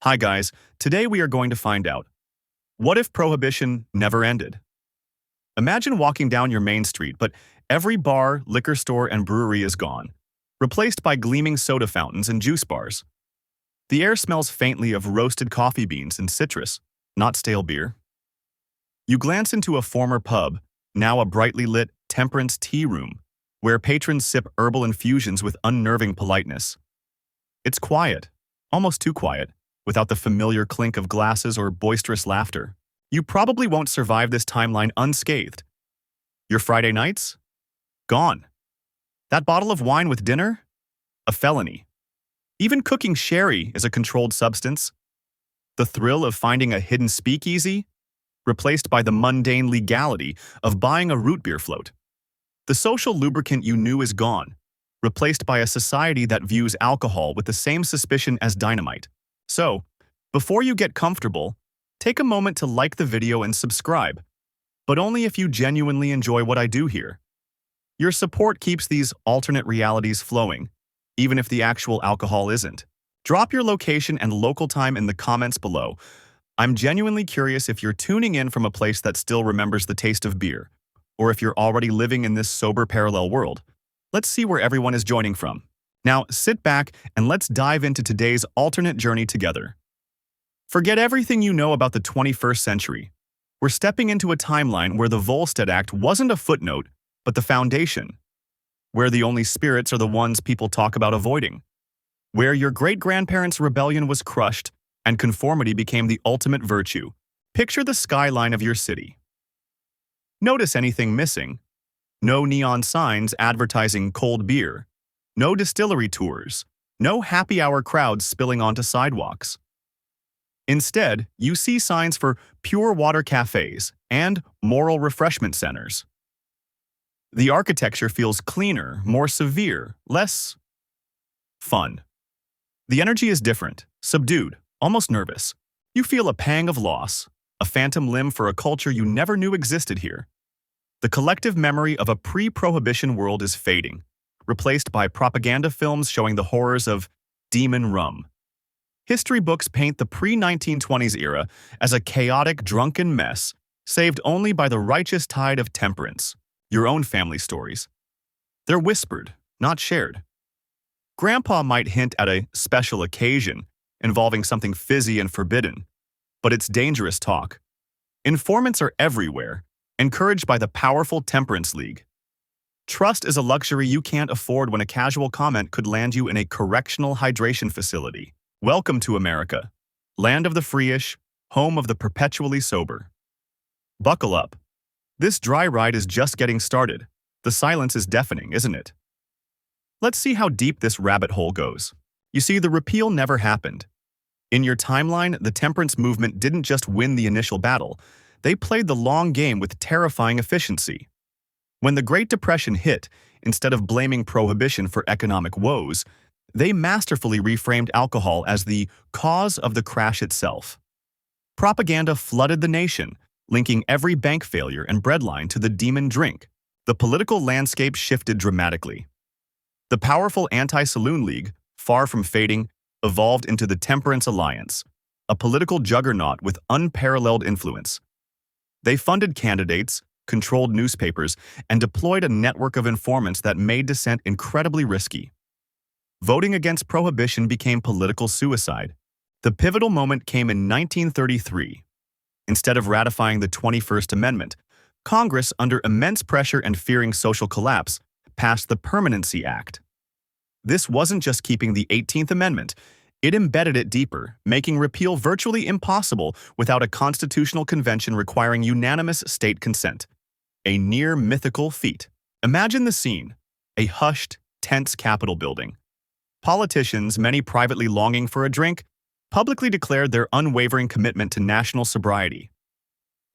Hi guys, today we are going to find out, what if Prohibition never ended? Imagine walking down your main street, but every bar, liquor store, and brewery is gone, replaced by gleaming soda fountains and juice bars. The air smells faintly of roasted coffee beans and citrus, not stale beer. You glance into a former pub, now a brightly lit temperance tea room, where patrons sip herbal infusions with unnerving politeness. It's quiet, almost too quiet, without the familiar clink of glasses or boisterous laughter. You probably won't survive this timeline unscathed. Your Friday nights? Gone. That bottle of wine with dinner? A felony. Even cooking sherry is a controlled substance. The thrill of finding a hidden speakeasy? Replaced by the mundane legality of buying a root beer float. The social lubricant you knew is gone, replaced by a society that views alcohol with the same suspicion as dynamite. So, before you get comfortable, take a moment to like the video and subscribe, but only if you genuinely enjoy what I do here. Your support keeps these alternate realities flowing, even if the actual alcohol isn't. Drop your location and local time in the comments below. I'm genuinely curious if you're tuning in from a place that still remembers the taste of beer, or if you're already living in this sober parallel world. Let's see where everyone is joining from. Now, sit back and let's dive into today's alternate journey together. Forget everything you know about the 21st century. We're stepping into a timeline where the Volstead Act wasn't a footnote, but the foundation. Where the only spirits are the ones people talk about avoiding. Where your great-grandparents' rebellion was crushed and conformity became the ultimate virtue. Picture the skyline of your city. Notice anything missing? No neon signs advertising cold beer. No distillery tours. No happy hour crowds spilling onto sidewalks. Instead, you see signs for pure water cafes and moral refreshment centers. The architecture feels cleaner, more severe, less fun. The energy is different, subdued, almost nervous. You feel a pang of loss, a phantom limb for a culture you never knew existed here. The collective memory of a pre-prohibition world is fading, replaced by propaganda films showing the horrors of demon rum. History books paint the pre-1920s era as a chaotic, drunken mess, saved only by the righteous tide of temperance. Your own family stories. They're whispered, not shared. Grandpa might hint at a special occasion involving something fizzy and forbidden, but it's dangerous talk. Informants are everywhere, encouraged by the powerful Temperance League. Trust is a luxury you can't afford when a casual comment could land you in a correctional hydration facility. Welcome to America, land of the freeish, home of the perpetually sober. Buckle up. This dry ride is just getting started. The silence is deafening, isn't it? Let's see how deep this rabbit hole goes. You see, the repeal never happened. In your timeline, the temperance movement didn't just win the initial battle. They played the long game with terrifying efficiency. When the Great Depression hit, instead of blaming prohibition for economic woes, they masterfully reframed alcohol as the cause of the crash itself. Propaganda flooded the nation, linking every bank failure and breadline to the demon drink. The political landscape shifted dramatically. The powerful Anti-Saloon League, far from fading, evolved into the Temperance Alliance, a political juggernaut with unparalleled influence. They funded candidates, controlled newspapers, and deployed a network of informants that made dissent incredibly risky. Voting against prohibition became political suicide. The pivotal moment came in 1933. Instead of ratifying the 21st Amendment, Congress, under immense pressure and fearing social collapse, passed the Permanency Act. This wasn't just keeping the 18th Amendment, it embedded it deeper, making repeal virtually impossible without a constitutional convention requiring unanimous state consent. A near mythical feat. Imagine the scene: a hushed, tense Capitol building. Politicians, many privately longing for a drink, publicly declared their unwavering commitment to national sobriety.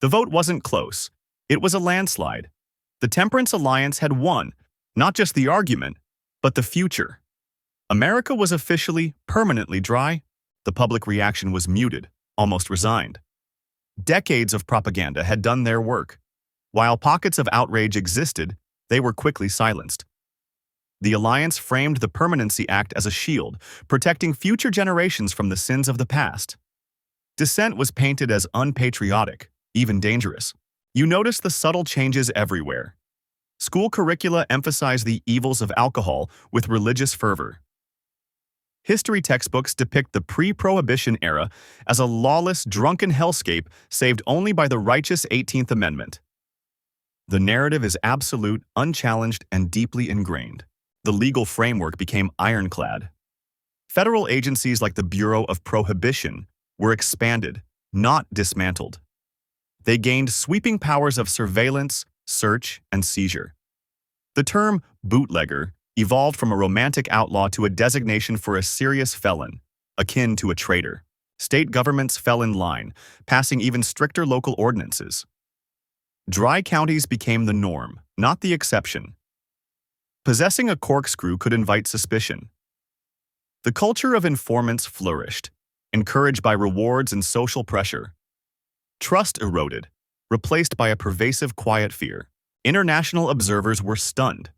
The vote wasn't close. It was a landslide. The Temperance Alliance had won, not just the argument, but the future. America was officially, permanently dry. The public reaction was muted, almost resigned. Decades of propaganda had done their work. While pockets of outrage existed, they were quickly silenced. The alliance framed the Permanency Act as a shield, protecting future generations from the sins of the past. Dissent was painted as unpatriotic, even dangerous. You notice the subtle changes everywhere. School curricula emphasize the evils of alcohol with religious fervor. History textbooks depict the pre-Prohibition era as a lawless, drunken hellscape saved only by the righteous 18th Amendment. The narrative is absolute, unchallenged, and deeply ingrained. The legal framework became ironclad. Federal agencies like the Bureau of Prohibition were expanded, not dismantled. They gained sweeping powers of surveillance, search, and seizure. The term bootlegger evolved from a romantic outlaw to a designation for a serious felon, akin to a traitor. State governments fell in line, passing even stricter local ordinances. Dry counties became the norm, not the exception. Possessing a corkscrew could invite suspicion. The culture of informants flourished, encouraged by rewards and social pressure. Trust eroded, replaced by a pervasive quiet fear. International observers were stunned.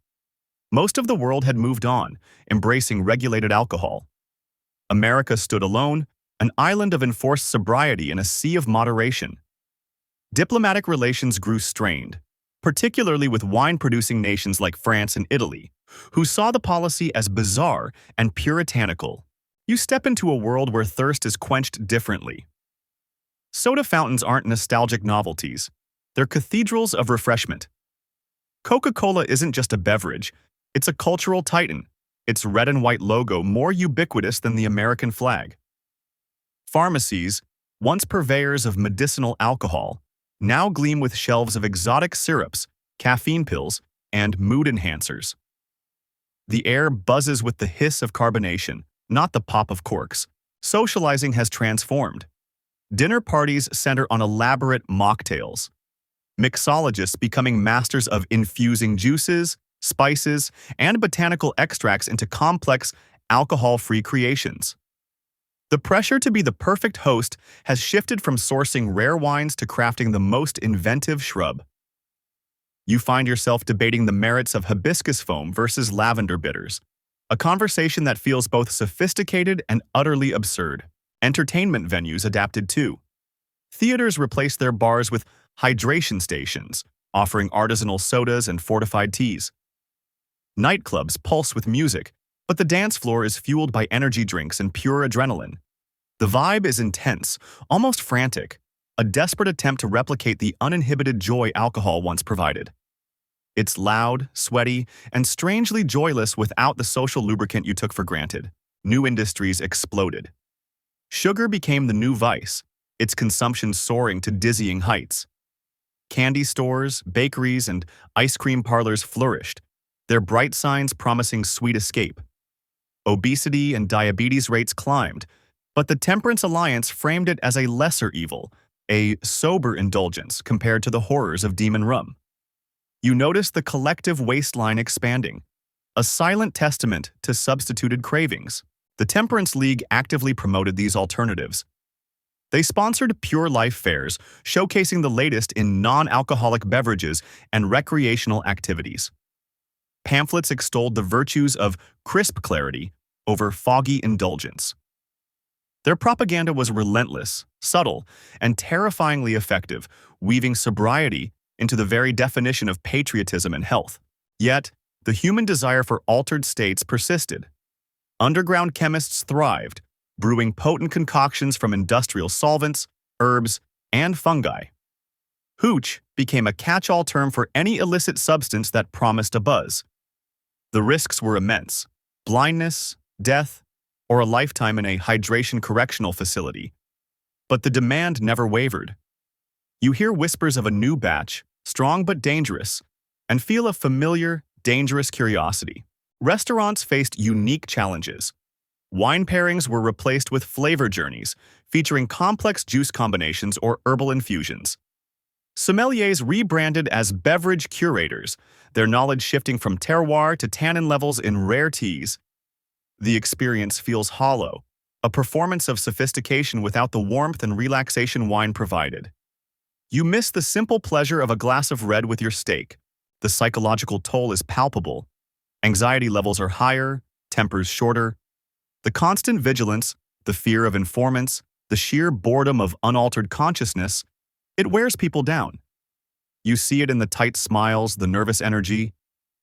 Most of the world had moved on, embracing regulated alcohol. America stood alone, an island of enforced sobriety in a sea of moderation. Diplomatic relations grew strained, particularly with wine-producing nations like France and Italy, who saw the policy as bizarre and puritanical. You step into a world where thirst is quenched differently. Soda fountains aren't nostalgic novelties. They're cathedrals of refreshment. Coca-Cola isn't just a beverage, it's a cultural titan, its red and white logo more ubiquitous than the American flag. Pharmacies, once purveyors of medicinal alcohol, now gleam with shelves of exotic syrups, caffeine pills, and mood enhancers. The air buzzes with the hiss of carbonation, not the pop of corks. Socializing has transformed. Dinner parties center on elaborate mocktails. Mixologists becoming masters of infusing juices, spices, and botanical extracts into complex, alcohol-free creations. The pressure to be the perfect host has shifted from sourcing rare wines to crafting the most inventive shrub. You find yourself debating the merits of hibiscus foam versus lavender bitters, a conversation that feels both sophisticated and utterly absurd. Entertainment venues adapted too. Theaters replaced their bars with hydration stations, offering artisanal sodas and fortified teas. Nightclubs pulse with music, but the dance floor is fueled by energy drinks and pure adrenaline. The vibe is intense, almost frantic, a desperate attempt to replicate the uninhibited joy alcohol once provided. It's loud, sweaty, and strangely joyless without the social lubricant you took for granted. New industries exploded. Sugar became the new vice, its consumption soaring to dizzying heights. Candy stores, bakeries, and ice cream parlors flourished, their bright signs promising sweet escape. Obesity and diabetes rates climbed, but the Temperance Alliance framed it as a lesser evil, a sober indulgence compared to the horrors of demon rum. You notice the collective waistline expanding, a silent testament to substituted cravings. The Temperance League actively promoted these alternatives. They sponsored Pure Life fairs, showcasing the latest in non-alcoholic beverages and recreational activities. Pamphlets extolled the virtues of crisp clarity over foggy indulgence. Their propaganda was relentless, subtle, and terrifyingly effective, weaving sobriety into the very definition of patriotism and health. Yet, the human desire for altered states persisted. Underground chemists thrived, brewing potent concoctions from industrial solvents, herbs, and fungi. Hooch became a catch-all term for any illicit substance that promised a buzz. The risks were immense: blindness, death, or a lifetime in a hydration correctional facility. But the demand never wavered. You hear whispers of a new batch, strong but dangerous, and feel a familiar, dangerous curiosity. Restaurants faced unique challenges. Wine pairings were replaced with flavor journeys, featuring complex juice combinations or herbal infusions. Sommeliers rebranded as beverage curators, their knowledge shifting from terroir to tannin levels in rare teas. The experience feels hollow, a performance of sophistication without the warmth and relaxation wine provided. You miss the simple pleasure of a glass of red with your steak. The psychological toll is palpable. Anxiety levels are higher, tempers shorter. The constant vigilance, the fear of informants, the sheer boredom of unaltered consciousness, it wears people down. You see it in the tight smiles, the nervous energy,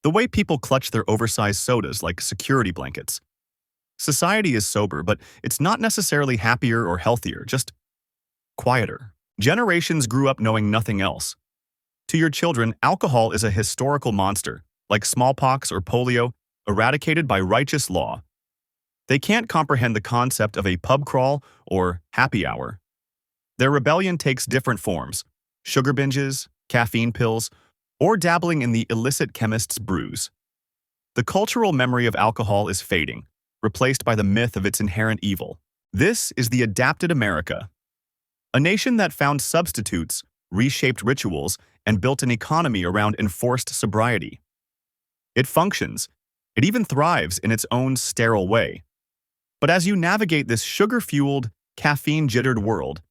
the way people clutch their oversized sodas like security blankets. Society is sober, but it's not necessarily happier or healthier, just quieter. Generations grew up knowing nothing else. To your children, alcohol is a historical monster, like smallpox or polio, eradicated by righteous law. They can't comprehend the concept of a pub crawl or happy hour. Their rebellion takes different forms: sugar binges, caffeine pills, or dabbling in the illicit chemist's brews. The cultural memory of alcohol is fading, replaced by the myth of its inherent evil. This is the adapted America, a nation that found substitutes, reshaped rituals, and built an economy around enforced sobriety. It functions, it even thrives in its own sterile way. But as you navigate this sugar-fueled, caffeine-jittered world,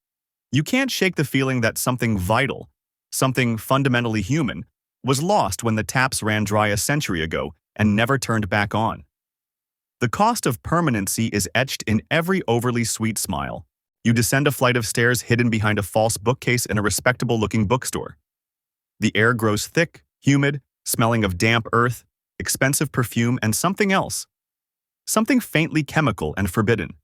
you can't shake the feeling that something vital, something fundamentally human, was lost when the taps ran dry a century ago and never turned back on. The cost of permanency is etched in every overly sweet smile. You descend a flight of stairs hidden behind a false bookcase in a respectable-looking bookstore. The air grows thick, humid, smelling of damp earth, expensive perfume, and something else. Something faintly chemical and forbidden.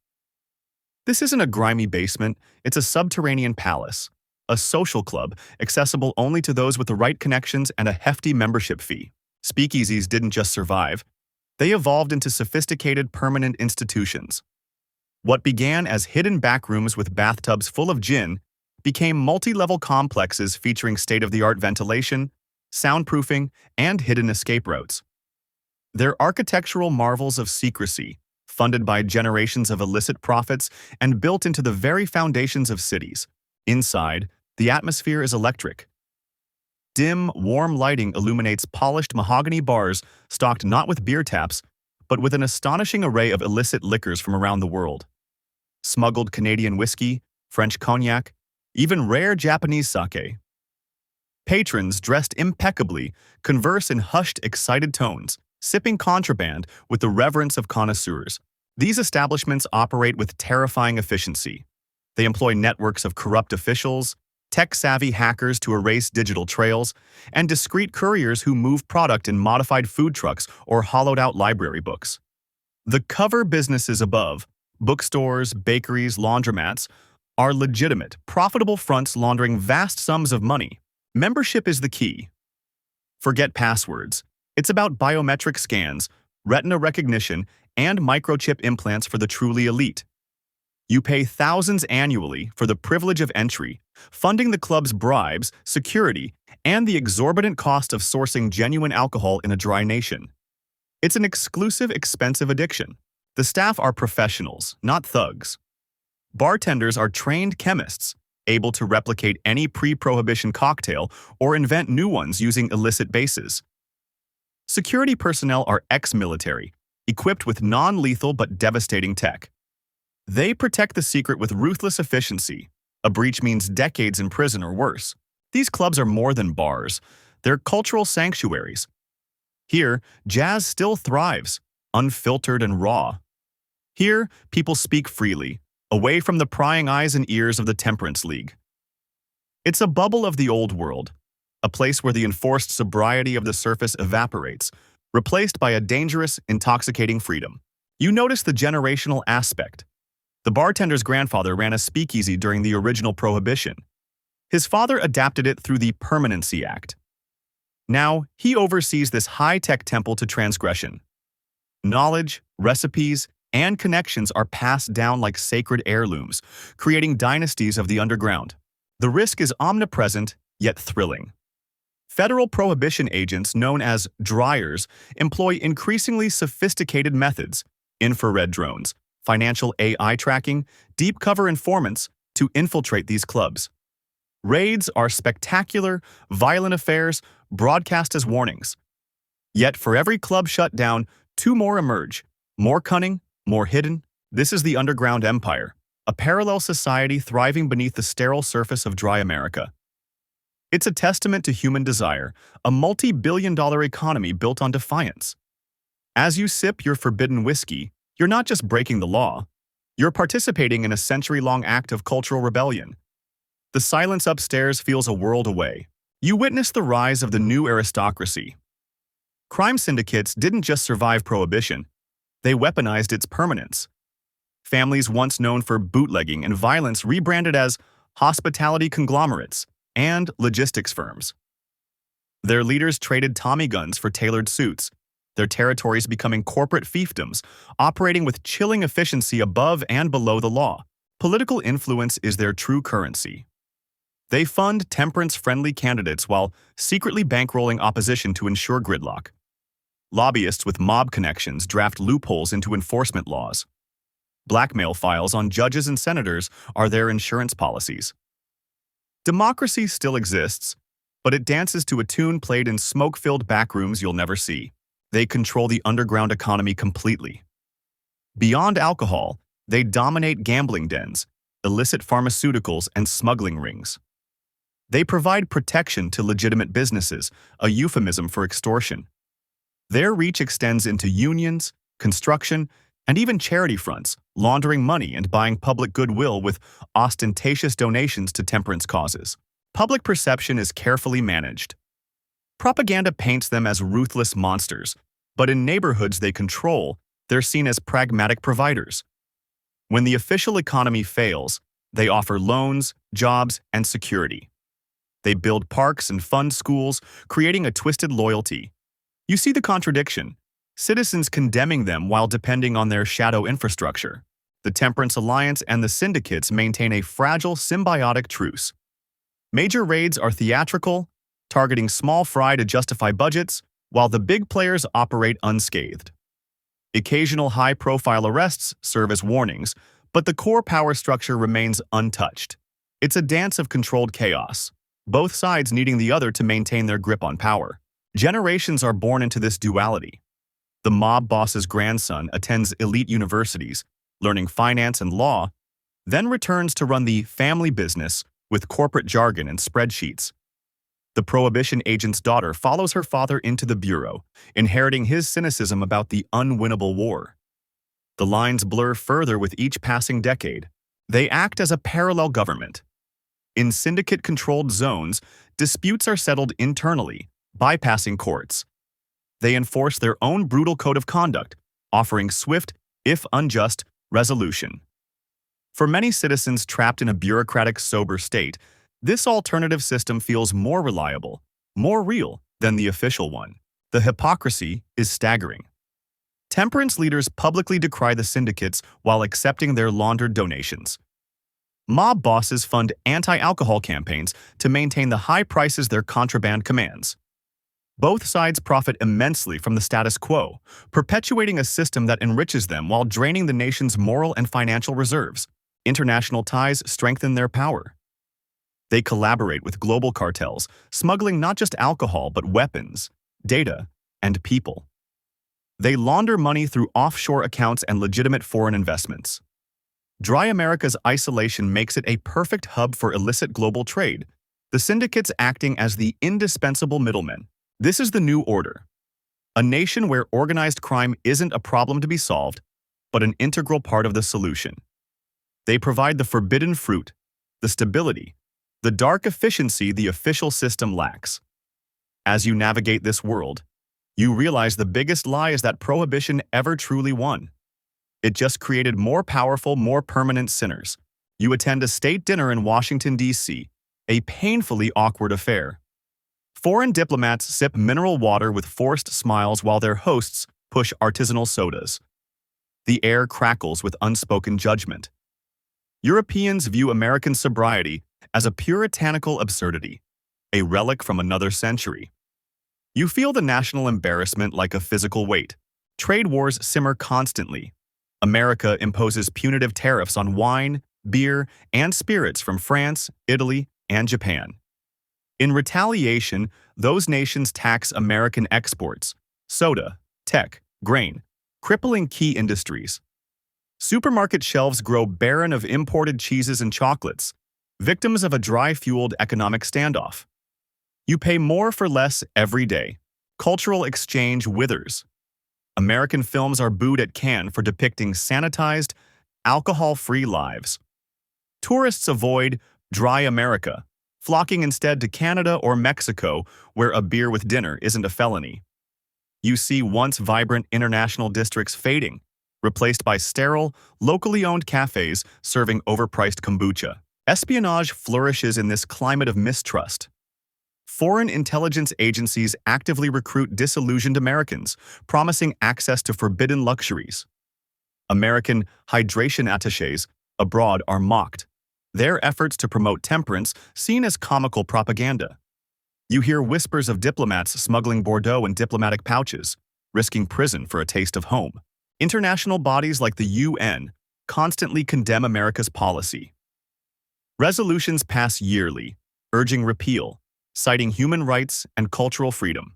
This isn't a grimy basement, it's a subterranean palace, a social club accessible only to those with the right connections and a hefty membership fee. Speakeasies didn't just survive, they evolved into sophisticated permanent institutions. What began as hidden backrooms with bathtubs full of gin became multi-level complexes featuring state-of-the-art ventilation, soundproofing, and hidden escape routes. They're architectural marvels of secrecy, funded by generations of illicit profits and built into the very foundations of cities. Inside, the atmosphere is electric. Dim, warm lighting illuminates polished mahogany bars stocked not with beer taps, but with an astonishing array of illicit liquors from around the world. Smuggled Canadian whiskey, French cognac, even rare Japanese sake. Patrons, dressed impeccably, converse in hushed, excited tones, sipping contraband with the reverence of connoisseurs. These establishments operate with terrifying efficiency. They employ networks of corrupt officials, tech-savvy hackers to erase digital trails, and discreet couriers who move product in modified food trucks or hollowed-out library books. The cover businesses above, bookstores, bakeries, laundromats, are legitimate, profitable fronts laundering vast sums of money. Membership is the key. Forget passwords. It's about biometric scans, retina recognition, and microchip implants for the truly elite. You pay thousands annually for the privilege of entry, funding the club's bribes, security, and the exorbitant cost of sourcing genuine alcohol in a dry nation. It's an exclusive, expensive addiction. The staff are professionals, not thugs. Bartenders are trained chemists, able to replicate any pre-prohibition cocktail or invent new ones using illicit bases. Security personnel are ex-military, equipped with non-lethal but devastating tech. They protect the secret with ruthless efficiency. A breach means decades in prison or worse. These clubs are more than bars. They're cultural sanctuaries. Here, jazz still thrives, unfiltered and raw. Here, people speak freely, away from the prying eyes and ears of the Temperance League. It's a bubble of the old world, a place where the enforced sobriety of the surface evaporates, replaced by a dangerous, intoxicating freedom. You notice the generational aspect. The bartender's grandfather ran a speakeasy during the original Prohibition. His father adapted it through the Permanency Act. Now, he oversees this high-tech temple to transgression. Knowledge, recipes, and connections are passed down like sacred heirlooms, creating dynasties of the underground. The risk is omnipresent, yet thrilling. Federal prohibition agents, known as dryers, employ increasingly sophisticated methods, infrared drones, financial AI tracking, deep cover informants, to infiltrate these clubs. Raids are spectacular, violent affairs, broadcast as warnings. Yet for every club shut down, two more emerge, more cunning, more hidden. This is the underground empire, a parallel society thriving beneath the sterile surface of dry America. It's a testament to human desire, a multi-billion-dollar economy built on defiance. As you sip your forbidden whiskey, you're not just breaking the law, you're participating in a century-long act of cultural rebellion. The silence upstairs feels a world away. You witness the rise of the new aristocracy. Crime syndicates didn't just survive Prohibition, they weaponized its permanence. Families once known for bootlegging and violence rebranded as hospitality conglomerates and logistics firms. Their leaders traded Tommy guns for tailored suits, their territories becoming corporate fiefdoms, operating with chilling efficiency above and below the law. Political influence is their true currency. They fund temperance-friendly candidates while secretly bankrolling opposition to ensure gridlock. Lobbyists with mob connections draft loopholes into enforcement laws. Blackmail files on judges and senators are their insurance policies. Democracy still exists, but it dances to a tune played in smoke-filled backrooms you'll never see. They control the underground economy completely. Beyond alcohol, they dominate gambling dens, illicit pharmaceuticals, and smuggling rings. They provide protection to legitimate businesses, a euphemism for extortion. Their reach extends into unions, construction, and even charity fronts, laundering money and buying public goodwill with ostentatious donations to temperance causes. Public perception is carefully managed. Propaganda paints them as ruthless monsters, but in neighborhoods they control, they're seen as pragmatic providers. When the official economy fails, they offer loans, jobs, and security. They build parks and fund schools, creating a twisted loyalty. You see the contradiction. Citizens condemning them while depending on their shadow infrastructure. The Temperance Alliance and the syndicates maintain a fragile symbiotic truce. Major raids are theatrical, targeting small fry to justify budgets, while the big players operate unscathed. Occasional high-profile arrests serve as warnings, but the core power structure remains untouched. It's a dance of controlled chaos, both sides needing the other to maintain their grip on power. Generations are born into this duality. The mob boss's grandson attends elite universities, learning finance and law, then returns to run the family business with corporate jargon and spreadsheets. The Prohibition agent's daughter follows her father into the bureau, inheriting his cynicism about the unwinnable war. The lines blur further with each passing decade. They act as a parallel government. In syndicate-controlled zones, disputes are settled internally, bypassing courts. They enforce their own brutal code of conduct, offering swift, if unjust, resolution. For many citizens trapped in a bureaucratic, sober state, this alternative system feels more reliable, more real than the official one. The hypocrisy is staggering. Temperance leaders publicly decry the syndicates while accepting their laundered donations. Mob bosses fund anti-alcohol campaigns to maintain the high prices their contraband commands. Both sides profit immensely from the status quo, perpetuating a system that enriches them while draining the nation's moral and financial reserves. International ties strengthen their power. They collaborate with global cartels, smuggling not just alcohol but weapons, data, and people. They launder money through offshore accounts and legitimate foreign investments. Dry America's isolation makes it a perfect hub for illicit global trade, the syndicates acting as the indispensable middlemen. This is the new order. A nation where organized crime isn't a problem to be solved, but an integral part of the solution. They provide the forbidden fruit, the stability, the dark efficiency the official system lacks. As you navigate this world, you realize the biggest lie is that Prohibition ever truly won. It just created more powerful, more permanent sinners. You attend a state dinner in Washington, D.C., a painfully awkward affair. Foreign diplomats sip mineral water with forced smiles while their hosts push artisanal sodas. The air crackles with unspoken judgment. Europeans view American sobriety as a puritanical absurdity, a relic from another century. You feel the national embarrassment like a physical weight. Trade wars simmer constantly. America imposes punitive tariffs on wine, beer, and spirits from France, Italy, and Japan. In retaliation, those nations tax American exports, soda, tech, grain, crippling key industries. Supermarket shelves grow barren of imported cheeses and chocolates, victims of a dry-fueled economic standoff. You pay more for less every day. Cultural exchange withers. American films are booed at Cannes for depicting sanitized, alcohol-free lives. Tourists avoid dry America, flocking instead to Canada or Mexico, where a beer with dinner isn't a felony. You see once vibrant international districts fading, replaced by sterile, locally owned cafes serving overpriced kombucha. Espionage flourishes in this climate of mistrust. Foreign intelligence agencies actively recruit disillusioned Americans, promising access to forbidden luxuries. American hydration attachés abroad are mocked, their efforts to promote temperance seen as comical propaganda. You hear whispers of diplomats smuggling Bordeaux in diplomatic pouches, risking prison for a taste of home. International bodies like the UN constantly condemn America's policy. Resolutions pass yearly, urging repeal, citing human rights and cultural freedom.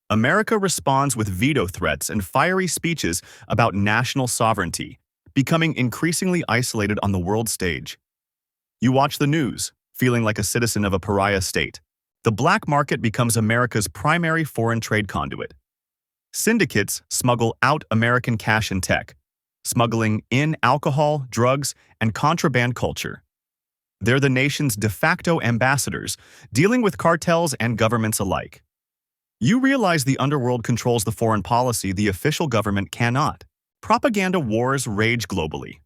America responds with veto threats and fiery speeches about national sovereignty, becoming increasingly isolated on the world stage. You watch the news, feeling like a citizen of a pariah state. The black market becomes America's primary foreign trade conduit. Syndicates smuggle out American cash and tech, smuggling in alcohol, drugs, and contraband culture. They're the nation's de facto ambassadors, dealing with cartels and governments alike. You realize the underworld controls the foreign policy the official government cannot. Propaganda wars rage globally.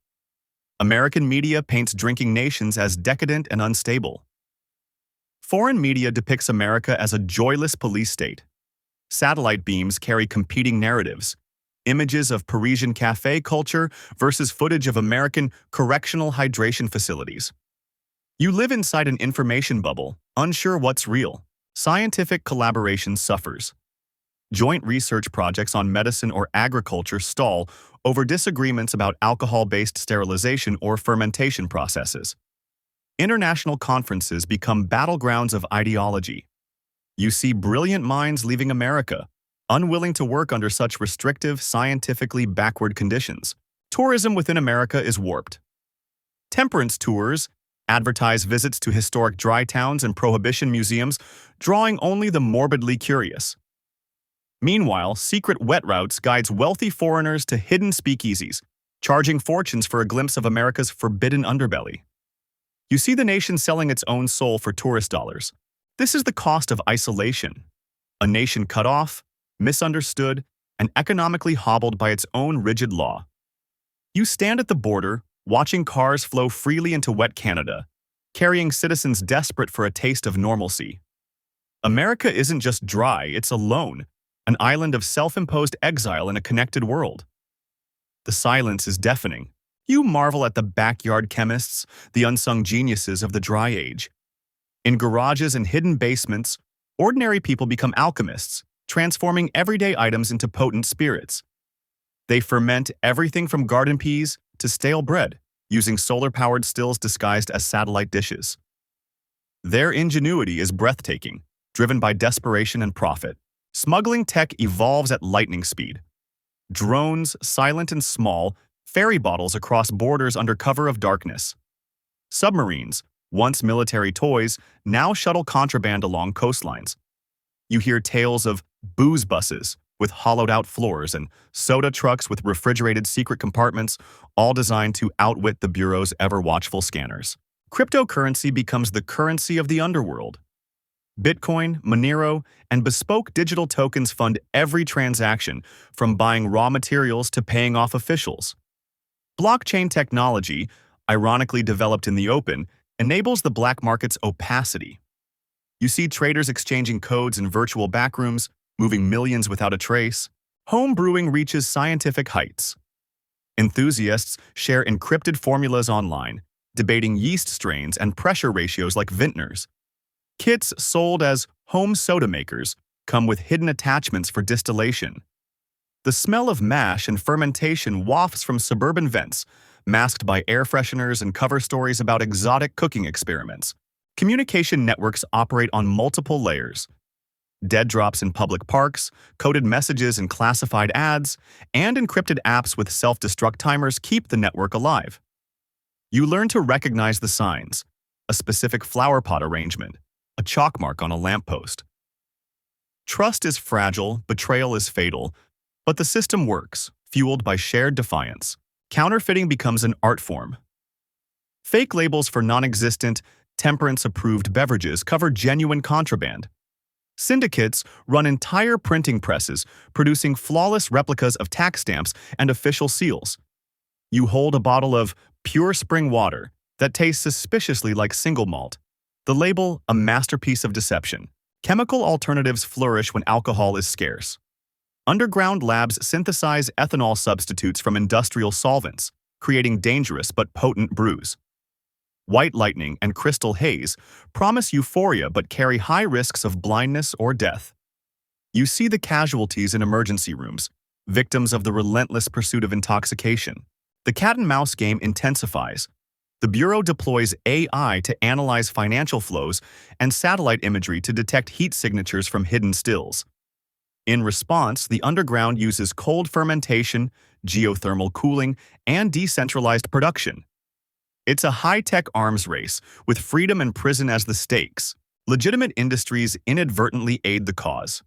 American media paints drinking nations as decadent and unstable. Foreign media depicts America as a joyless police state. Satellite beams carry competing narratives. Images of Parisian cafe culture versus footage of American correctional hydration facilities. You live inside an information bubble, unsure what's real. Scientific collaboration suffers. Joint research projects on medicine or agriculture stall over disagreements about alcohol-based sterilization or fermentation processes. International conferences become battlegrounds of ideology. You see brilliant minds leaving America, unwilling to work under such restrictive, scientifically backward conditions. Tourism within America is warped. Temperance tours advertise visits to historic dry towns and prohibition museums, drawing only the morbidly curious. Meanwhile, secret wet routes guides wealthy foreigners to hidden speakeasies, charging fortunes for a glimpse of America's forbidden underbelly. You see the nation selling its own soul for tourist dollars. This is the cost of isolation. A nation cut off, misunderstood, and economically hobbled by its own rigid law. You stand at the border, watching cars flow freely into wet Canada, carrying citizens desperate for a taste of normalcy. America isn't just dry, it's alone, an island of self-imposed exile in a connected world. The silence is deafening. You marvel at the backyard chemists, the unsung geniuses of the dry age. In garages and hidden basements, ordinary people become alchemists, transforming everyday items into potent spirits. They ferment everything from garden peas to stale bread, using solar-powered stills disguised as satellite dishes. Their ingenuity is breathtaking, driven by desperation and profit. Smuggling tech evolves at lightning speed. Drones, silent and small, ferry bottles across borders under cover of darkness. Submarines, once military toys, now shuttle contraband along coastlines. You hear tales of booze buses with hollowed-out floors and soda trucks with refrigerated secret compartments, all designed to outwit the Bureau's ever-watchful scanners. Cryptocurrency becomes the currency of the underworld. Bitcoin, Monero, and bespoke digital tokens fund every transaction, from buying raw materials to paying off officials. Blockchain technology, ironically developed in the open, enables the black market's opacity. You see traders exchanging codes in virtual backrooms, moving millions without a trace. Home brewing reaches scientific heights. Enthusiasts share encrypted formulas online, debating yeast strains and pressure ratios like vintners. Kits sold as home soda makers come with hidden attachments for distillation. The smell of mash and fermentation wafts from suburban vents, masked by air fresheners and cover stories about exotic cooking experiments. Communication networks operate on multiple layers. Dead drops in public parks, coded messages in classified ads, and encrypted apps with self-destruct timers keep the network alive. You learn to recognize the signs: a specific flower pot arrangement, a chalk mark on a lamppost. Trust is fragile, betrayal is fatal, But the system works, fueled by shared defiance. Counterfeiting becomes an art form. Fake labels for non-existent, temperance-approved beverages cover genuine contraband. Syndicates run entire printing presses, producing flawless replicas of tax stamps and official seals. You hold a bottle of pure spring water that tastes suspiciously like single malt. The label, a masterpiece of deception. Chemical alternatives flourish when alcohol is scarce. Underground labs synthesize ethanol substitutes from industrial solvents, creating dangerous but potent brews. White lightning and crystal haze promise euphoria but carry high risks of blindness or death. You see the casualties in emergency rooms, victims of the relentless pursuit of intoxication. The cat-and-mouse game intensifies. The Bureau deploys AI to analyze financial flows and satellite imagery to detect heat signatures from hidden stills. In response, the underground uses cold fermentation, geothermal cooling, and decentralized production. It's a high-tech arms race, with freedom and prison as the stakes. Legitimate industries inadvertently aid the cause.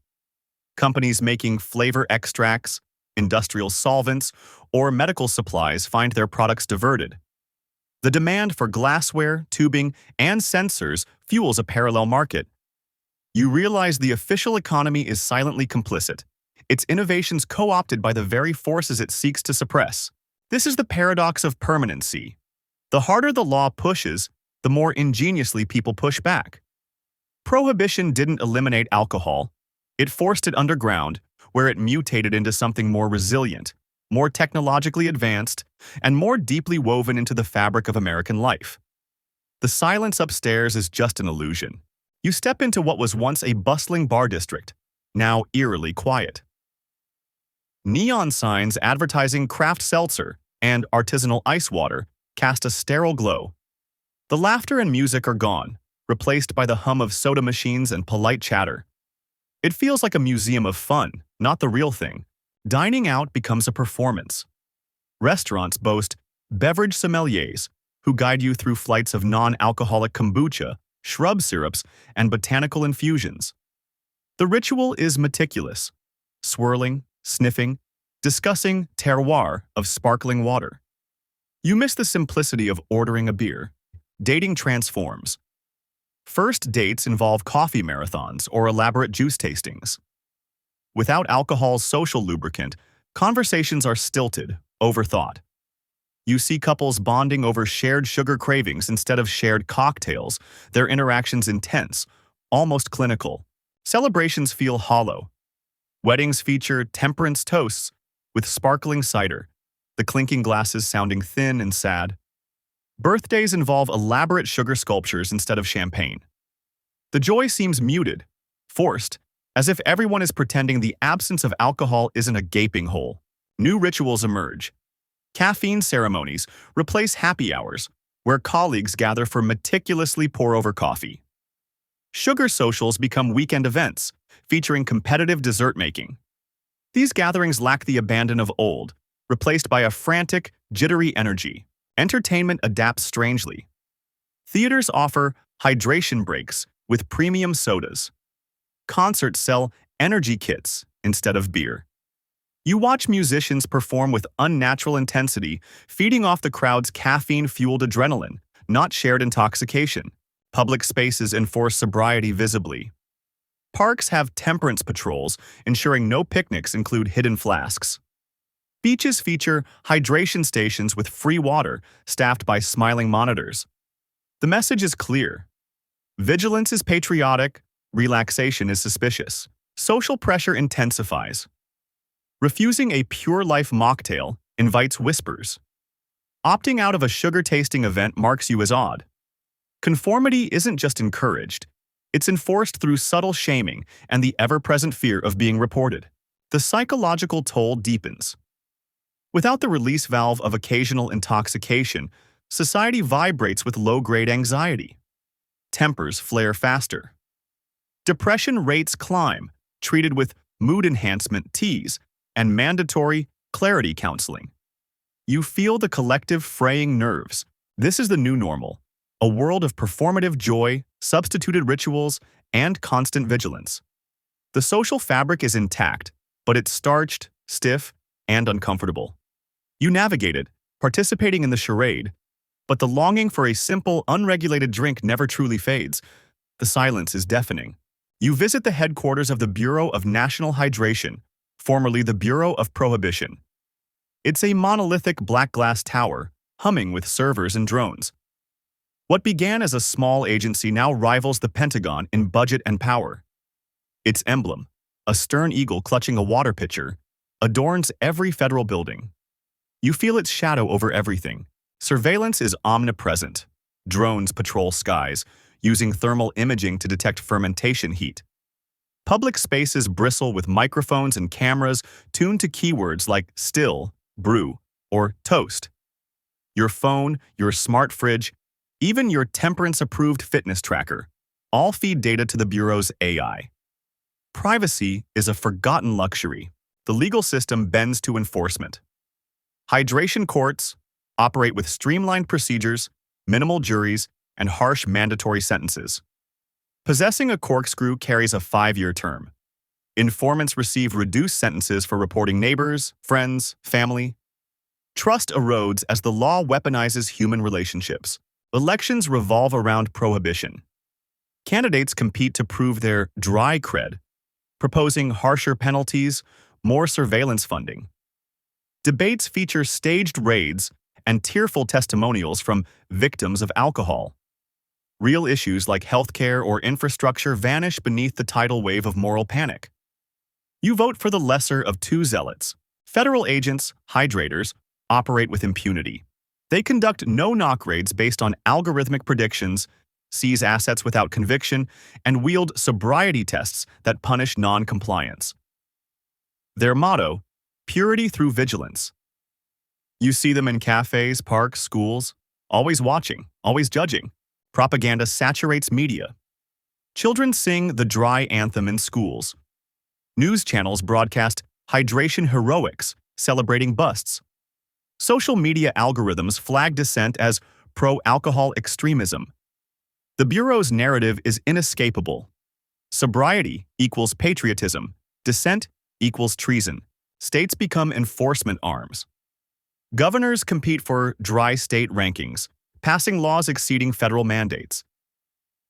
Companies making flavor extracts, industrial solvents, or medical supplies find their products diverted. The demand for glassware, tubing, and sensors fuels a parallel market. You realize the official economy is silently complicit, its innovations co-opted by the very forces it seeks to suppress. This is the paradox of permanency. The harder the law pushes, the more ingeniously people push back. Prohibition didn't eliminate alcohol. It forced it underground, where it mutated into something more resilient, more technologically advanced, and more deeply woven into the fabric of American life. The silence upstairs is just an illusion. You step into what was once a bustling bar district, now eerily quiet. Neon signs advertising craft seltzer and artisanal ice water cast a sterile glow. The laughter and music are gone, replaced by the hum of soda machines and polite chatter. It feels like a museum of fun, not the real thing. Dining out becomes a performance. Restaurants boast beverage sommeliers who guide you through flights of non-alcoholic kombucha, shrub syrups, and botanical infusions. The ritual is meticulous, swirling, sniffing, discussing terroir of sparkling water. You miss the simplicity of ordering a beer. Dating transforms. First dates involve coffee marathons or elaborate juice tastings. Without alcohol's social lubricant, conversations are stilted, overthought. You see couples bonding over shared sugar cravings instead of shared cocktails, their interactions intense, almost clinical. Celebrations feel hollow. Weddings feature temperance toasts with sparkling cider, the clinking glasses sounding thin and sad. Birthdays involve elaborate sugar sculptures instead of champagne. The joy seems muted, forced, as if everyone is pretending the absence of alcohol isn't a gaping hole. New rituals emerge. Caffeine ceremonies replace happy hours, where colleagues gather for meticulously pour-over coffee. Sugar socials become weekend events, featuring competitive dessert making. These gatherings lack the abandon of old, replaced by a frantic, jittery energy. Entertainment adapts strangely. Theaters offer hydration breaks with premium sodas. Concerts sell energy kits instead of beer. You watch musicians perform with unnatural intensity, feeding off the crowd's caffeine-fueled adrenaline, not shared intoxication. Public spaces enforce sobriety visibly. Parks have temperance patrols, ensuring no picnics include hidden flasks. Beaches feature hydration stations with free water, staffed by smiling monitors. The message is clear. Vigilance is patriotic, relaxation is suspicious. Social pressure intensifies. Refusing a Pure Life mocktail invites whispers. Opting out of a sugar-tasting event marks you as odd. Conformity isn't just encouraged. It's enforced through subtle shaming and the ever-present fear of being reported. The psychological toll deepens. Without the release valve of occasional intoxication, society vibrates with low-grade anxiety. Tempers flare faster. Depression rates climb, treated with mood enhancement teas and mandatory clarity counseling. You feel the collective fraying nerves. This is the new normal, a world of performative joy, substituted rituals, and constant vigilance. The social fabric is intact, but it's starched, stiff, and uncomfortable. You navigate it, participating in the charade, but the longing for a simple, unregulated drink never truly fades. The silence is deafening. You visit the headquarters of the Bureau of National Hydration, formerly the Bureau of Prohibition. It's a monolithic black glass tower, humming with servers and drones. What began as a small agency now rivals the Pentagon in budget and power. Its emblem, a stern eagle clutching a water pitcher, adorns every federal building. You feel its shadow over everything. Surveillance is omnipresent. Drones patrol skies, using thermal imaging to detect fermentation heat. Public spaces bristle with microphones and cameras tuned to keywords like still, brew, or toast. Your phone, your smart fridge, even your temperance-approved fitness tracker, all feed data to the Bureau's AI. Privacy is a forgotten luxury. The legal system bends to enforcement. Hydration courts operate with streamlined procedures, minimal juries, and harsh mandatory sentences. Possessing a corkscrew carries a 5-year term. Informants receive reduced sentences for reporting neighbors, friends, family. Trust erodes as the law weaponizes human relationships. Elections revolve around prohibition. Candidates compete to prove their dry cred, proposing harsher penalties, more surveillance funding. Debates feature staged raids and tearful testimonials from victims of alcohol. Real issues like healthcare or infrastructure vanish beneath the tidal wave of moral panic. You vote for the lesser of two zealots. Federal agents, hydrators, operate with impunity. They conduct no-knock raids based on algorithmic predictions, seize assets without conviction, and wield sobriety tests that punish non-compliance. Their motto, purity through vigilance. You see them in cafes, parks, schools, always watching, always judging. Propaganda saturates media. Children sing the dry anthem in schools. News channels broadcast hydration heroics, celebrating busts. Social media algorithms flag dissent as pro-alcohol extremism. The Bureau's narrative is inescapable. Sobriety equals patriotism. Dissent equals treason. States become enforcement arms. Governors compete for dry state rankings, passing laws exceeding federal mandates.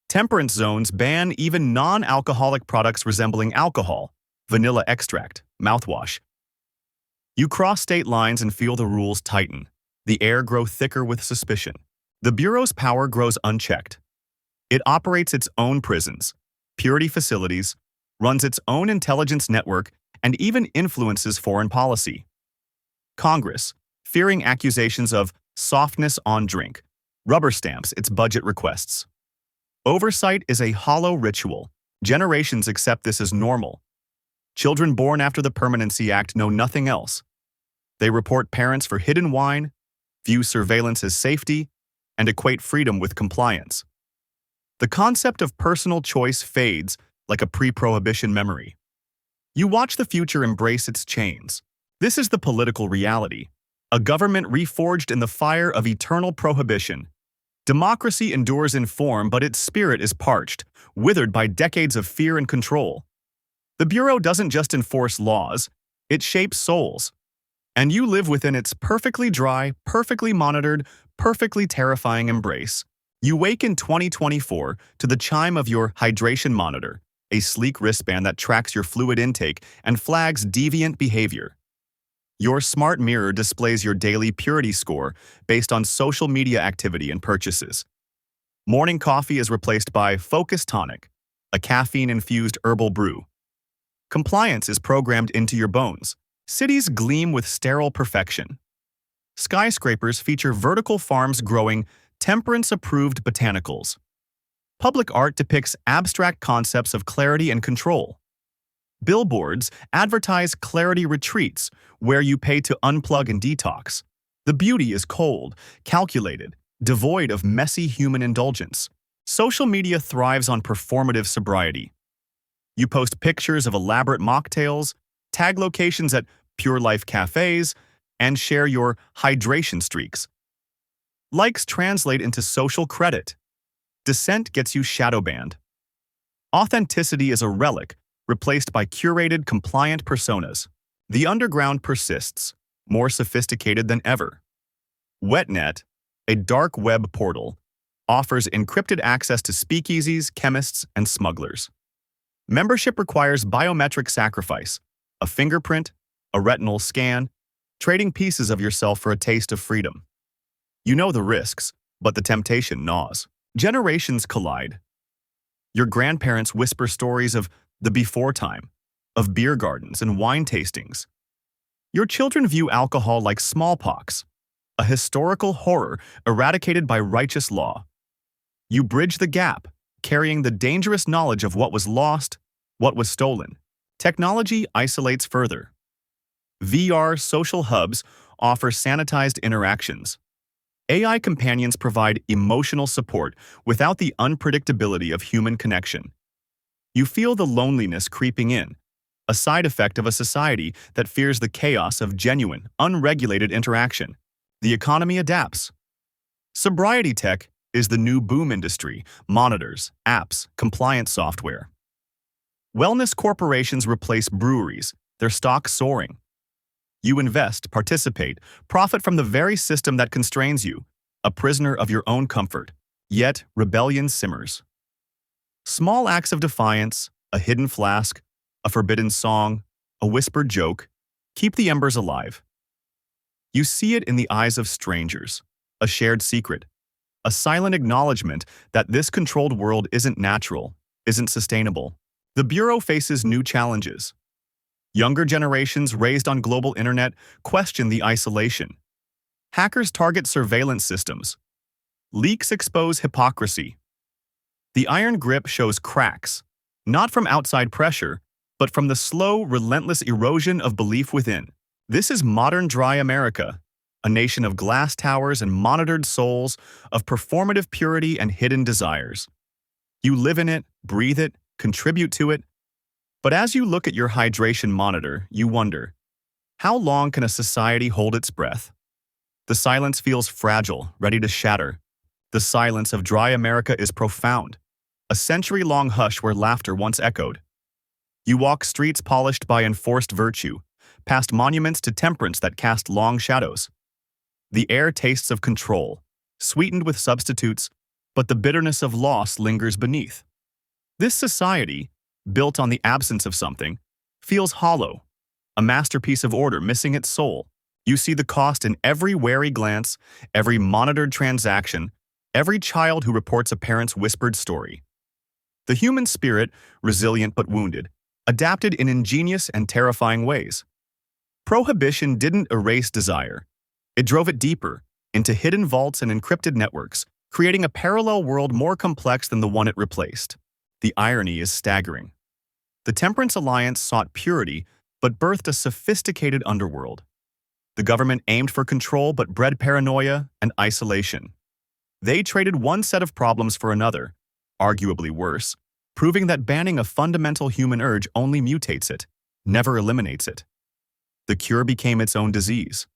Temperance zones ban even non-alcoholic products resembling alcohol, vanilla extract, mouthwash. You cross state lines and feel the rules tighten. The air grows thicker with suspicion. The Bureau's power grows unchecked. It operates its own prisons, purity facilities, runs its own intelligence network, and even influences foreign policy. Congress, fearing accusations of softness on drink, rubber stamps its budget requests. Oversight is a hollow ritual. Generations accept this as normal. Children born after the Permanency Act know nothing else. They report parents for hidden wine, view surveillance as safety, and equate freedom with compliance. The concept of personal choice fades like a pre-prohibition memory. You watch the future embrace its chains. This is the political reality. A government reforged in the fire of eternal prohibition. Democracy endures in form, but its spirit is parched, withered by decades of fear and control. The Bureau doesn't just enforce laws, it shapes souls. And you live within its perfectly dry, perfectly monitored, perfectly terrifying embrace. You wake in 2024 to the chime of your hydration monitor, a sleek wristband that tracks your fluid intake and flags deviant behavior. Your smart mirror displays your daily purity score based on social media activity and purchases. Morning coffee is replaced by Focus Tonic, a caffeine-infused herbal brew. Compliance is programmed into your bones. Cities gleam with sterile perfection. Skyscrapers feature vertical farms growing temperance-approved botanicals. Public art depicts abstract concepts of clarity and control. Billboards advertise clarity retreats where you pay to unplug and detox. The beauty is cold, calculated, devoid of messy human indulgence. Social media thrives on performative sobriety. You post pictures of elaborate mocktails, tag locations at Pure Life cafes, and share your hydration streaks. Likes translate into social credit. Dissent gets you shadow banned. Authenticity is a relic, replaced by curated, compliant personas. The underground persists, more sophisticated than ever. WetNet, a dark web portal, offers encrypted access to speakeasies, chemists, and smugglers. Membership requires biometric sacrifice, a fingerprint, a retinal scan, trading pieces of yourself for a taste of freedom. You know the risks, but the temptation gnaws. Generations collide. Your grandparents whisper stories of the before time, of beer gardens and wine tastings. Your children view alcohol like smallpox, a historical horror eradicated by righteous law. You bridge the gap, carrying the dangerous knowledge of what was lost, what was stolen. Technology isolates further. VR social hubs offer sanitized interactions. AI companions provide emotional support without the unpredictability of human connection. You feel the loneliness creeping in, a side effect of a society that fears the chaos of genuine, unregulated interaction. The economy adapts. Sobriety tech is the new boom industry: monitors, apps, compliance software. Wellness corporations replace breweries, their stocks soaring. You invest, participate, profit from the very system that constrains you, a prisoner of your own comfort. Yet, rebellion simmers. Small acts of defiance, a hidden flask, a forbidden song, a whispered joke, keep the embers alive. You see it in the eyes of strangers, a shared secret, a silent acknowledgement that this controlled world isn't natural, isn't sustainable. The Bureau faces new challenges. Younger generations raised on global internet question the isolation. Hackers target surveillance systems. Leaks expose hypocrisy. The iron grip shows cracks, not from outside pressure, but from the slow, relentless erosion of belief within. This is modern dry America, a nation of glass towers and monitored souls, of performative purity and hidden desires. You live in it, breathe it, contribute to it. But as you look at your hydration monitor, you wonder, how long can a society hold its breath? The silence feels fragile, ready to shatter. The silence of dry America is profound, a century-long hush where laughter once echoed. You walk streets polished by enforced virtue, past monuments to temperance that cast long shadows. The air tastes of control, sweetened with substitutes, but the bitterness of loss lingers beneath. This society, built on the absence of something, feels hollow, a masterpiece of order missing its soul. You see the cost in every wary glance, every monitored transaction, every child who reports a parent's whispered story. The human spirit, resilient but wounded, adapted in ingenious and terrifying ways. Prohibition didn't erase desire. It drove it deeper, into hidden vaults and encrypted networks, creating a parallel world more complex than the one it replaced. The irony is staggering. The Temperance Alliance sought purity, but birthed a sophisticated underworld. The government aimed for control but bred paranoia and isolation. They traded one set of problems for another, arguably worse, proving that banning a fundamental human urge only mutates it, never eliminates it. The cure became its own disease.